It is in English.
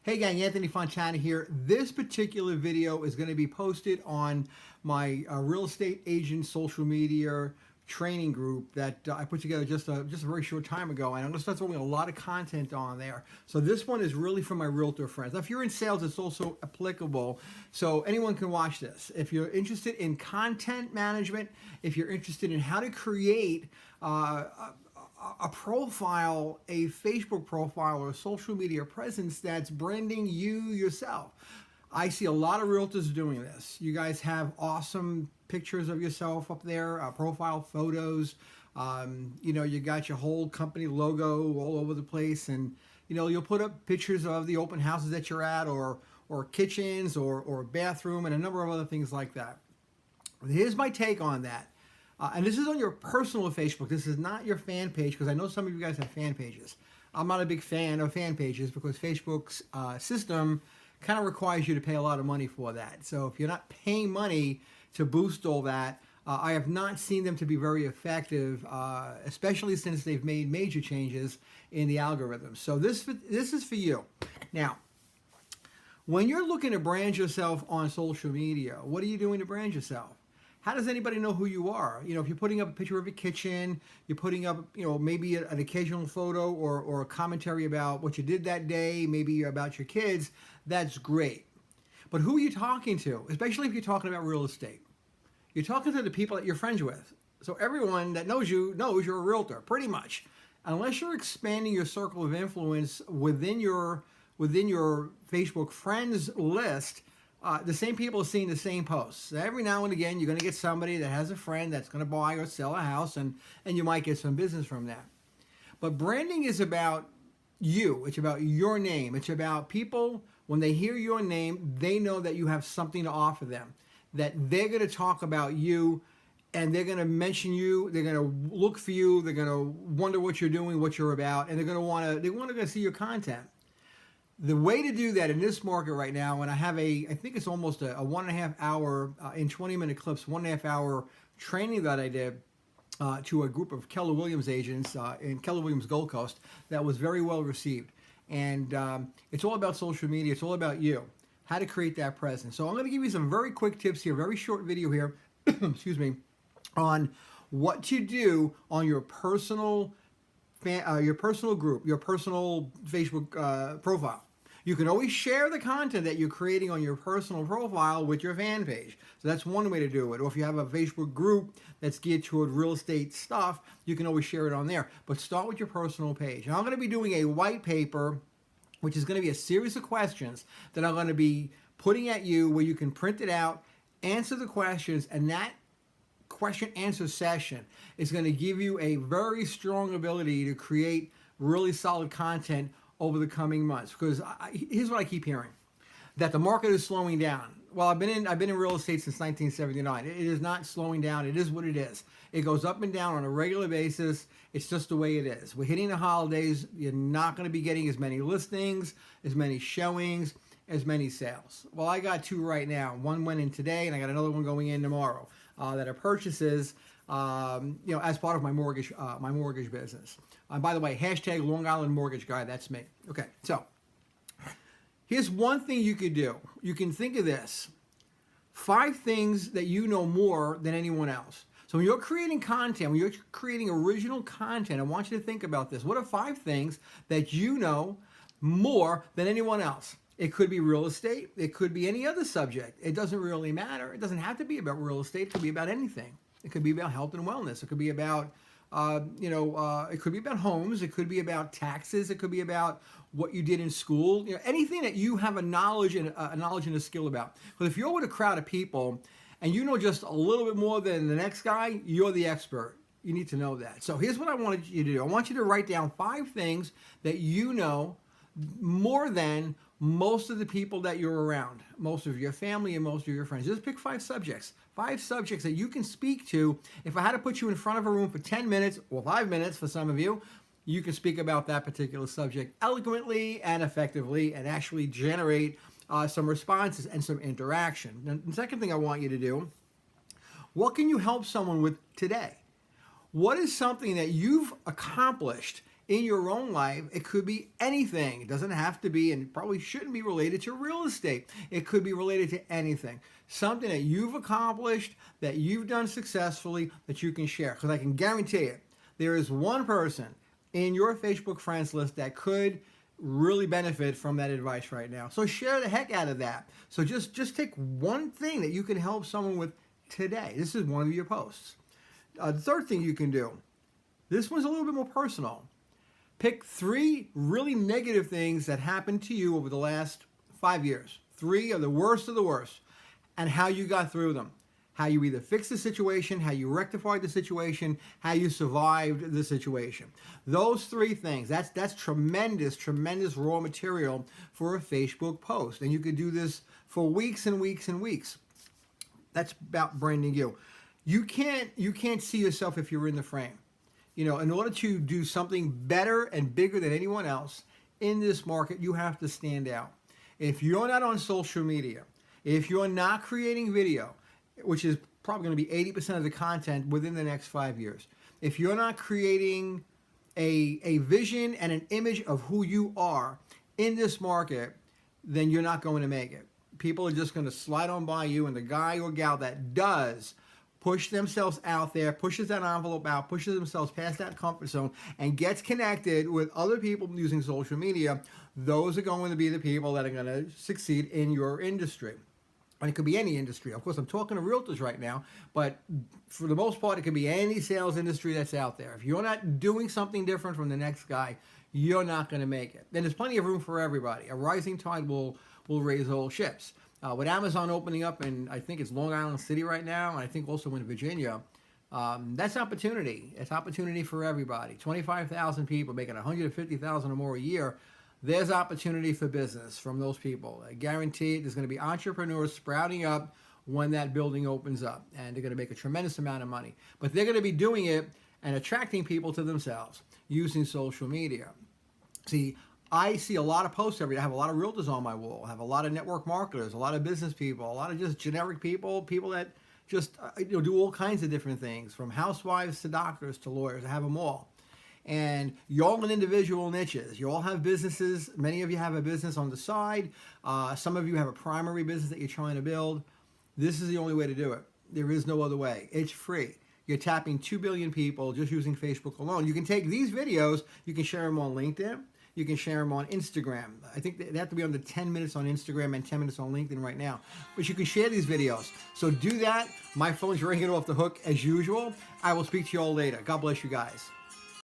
Hey gang, Anthony Fontana here. This particular video is going to be posted on my real estate agent social media training group that I put together just a very short time ago, and I'm going to start throwing a lot of content on there. So this one is really for my realtor friends. Now, if you're in sales, it's also applicable, so anyone can watch this. If you're interested in content management, if you're interested in how to create a profile, a Facebook profile or a social media presence that's branding you yourself. I see a lot of realtors doing this. You guys have awesome pictures of yourself up there, profile photos. You got your whole company logo all over the place, and you'll put up pictures of the open houses that you're at, or kitchens, or bathroom, and a number of other things like that. Here's my take on that. And this is on your personal Facebook. This is not your fan page, because I know some of you guys have fan pages. I'm not a big fan of fan pages because Facebook's system kind of requires you to pay a lot of money for that. So if you're not paying money to boost all that, I have not seen them to be very effective, especially since they've made major changes in the algorithm. So this is for you. Now, when you're looking to brand yourself on social media, what are you doing to brand yourself? How does anybody know who you are? If you're putting up a picture of a kitchen, you're putting up, maybe an occasional photo or a commentary about what you did that day, maybe about your kids, that's great. But who are you talking to? Especially if you're talking about real estate. You're talking to the people that you're friends with. So everyone that knows you knows you're a realtor, pretty much. Unless you're expanding your circle of influence within your Facebook friends list, the same people are seeing the same posts. Every now and again, you're going to get somebody that has a friend that's going to buy or sell a house, and you might get some business from that. But branding is about you. It's about your name. It's about people, when they hear your name, they know that you have something to offer them, that they're going to talk about you, and they're going to mention you. They're going to look for you. They're going to wonder what you're doing, what you're about, and they want to see your content. The way to do that in this market right now, and I have I think it's almost a 1.5 hour, in 20-minute clips, 1.5 hour training that I did to a group of Keller Williams agents in Keller Williams Gold Coast that was very well received. And it's all about social media. It's all about you, how to create that presence. So I'm going to give you some very quick tips here, very short video here, excuse me, on what to do on your personal group, your personal Facebook profile. You can always share the content that you're creating on your personal profile with your fan page. So that's one way to do it. Or if you have a Facebook group that's geared toward real estate stuff, you can always share it on there. But start with your personal page. And I'm going to be doing a white paper, which is going to be a series of questions that I'm going to be putting at you, where you can print it out, answer the questions, and that question answer session is going to give you a very strong ability to create really solid content over the coming months. Because here's what I keep hearing, that the market is slowing down. Well, I've been in real estate since 1979. It is not slowing down. It is what it is. It goes up and down on a regular basis. It's just the way it is. We're hitting the holidays. You're not going to be getting as many listings, as many showings, as many sales. Well, I got 2 right now. One went in today, and I got another one going in tomorrow that are purchases, as part of my mortgage business. By the way, hashtag Long Island Mortgage Guy, that's me. Okay, so here's one thing you could do. You can think of this: 5 things that you know more than anyone else. So when you're creating content, when you're creating original content, I want you to think about this. What are 5 things that you know more than anyone else? It could be real estate. It could be any other subject. It doesn't really matter. It doesn't have to be about real estate. It could be about anything. It could be about health and wellness. It could be about, it could be about homes. It could be about taxes. It could be about what you did in school. Anything that you have a knowledge and a skill about. But if you're with a crowd of people and you know just a little bit more than the next guy, you're the expert. You need to know that. So here's what I wanted you to do. I want you to write down 5 things that you know more than most of the people that you're around, most of your family and most of your friends. Just pick 5 subjects that you can speak to. If I had to put you in front of a room for 10 minutes or 5 minutes for some of you, you can speak about that particular subject eloquently and effectively and actually generate some responses and some interaction. And the second thing I want you to do, what can you help someone with today? What is something that you've accomplished in your own life. It could be anything. It doesn't have to be, and probably shouldn't be related to real estate. It could be related to anything. Something that you've accomplished, that you've done successfully, that you can share. Because I can guarantee it, there is one person in your Facebook friends list that could really benefit from that advice right now. So share the heck out of that. So just take one thing that you can help someone with today. This is one of your posts. The third thing you can do, this one's a little bit more personal. Pick 3 really negative things that happened to you over the last 5 years. 3 of the worst, and how you got through them. How you either fixed the situation, how you rectified the situation, how you survived the situation. Those 3 things, that's tremendous raw material for a Facebook post. And you could do this for weeks and weeks and weeks. That's about branding you. You can't see yourself if you're in the frame. You know, in order to do something better and bigger than anyone else in this market, you have to stand out. If you're not on social media, if you're not creating video, which is probably going to be 80% of the content within the next 5 years, if you're not creating a vision and an image of who you are in this market, then you're not going to make it. People are just going to slide on by you, and the guy or gal that does push themselves out there, pushes that envelope out, pushes themselves past that comfort zone, and gets connected with other people using social media, those are going to be the people that are going to succeed in your industry. And it could be any industry. Of course, I'm talking to realtors right now, but for the most part, it could be any sales industry that's out there. If you're not doing something different from the next guy, you're not going to make it. And there's plenty of room for everybody. A rising tide will raise all ships. With Amazon opening up in, I think it's Long Island City right now, and I think also in Virginia, that's opportunity. It's opportunity for everybody. 25,000 people making 150,000 or more a year. There's opportunity for business from those people. I guarantee it. There's going to be entrepreneurs sprouting up when that building opens up, and they're going to make a tremendous amount of money. But they're going to be doing it and attracting people to themselves using social media. See, I see a lot of posts every day. I have a lot of realtors on my wall. I have a lot of network marketers, a lot of business people, a lot of just generic people that just do all kinds of different things, from housewives to doctors to lawyers. I have them all. And you're all in individual niches. You all have businesses. Many of you have a business on the side. Some of you have a primary business that you're trying to build. This is the only way to do it. There is no other way. It's free. You're tapping 2 billion people just using Facebook alone. You can take these videos, you can share them on LinkedIn. You can share them on Instagram. I think they have to be under 10 minutes on Instagram and 10 minutes on LinkedIn right now. But you can share these videos. So do that. My phone's ringing off the hook as usual. I will speak to you all later. God bless you guys.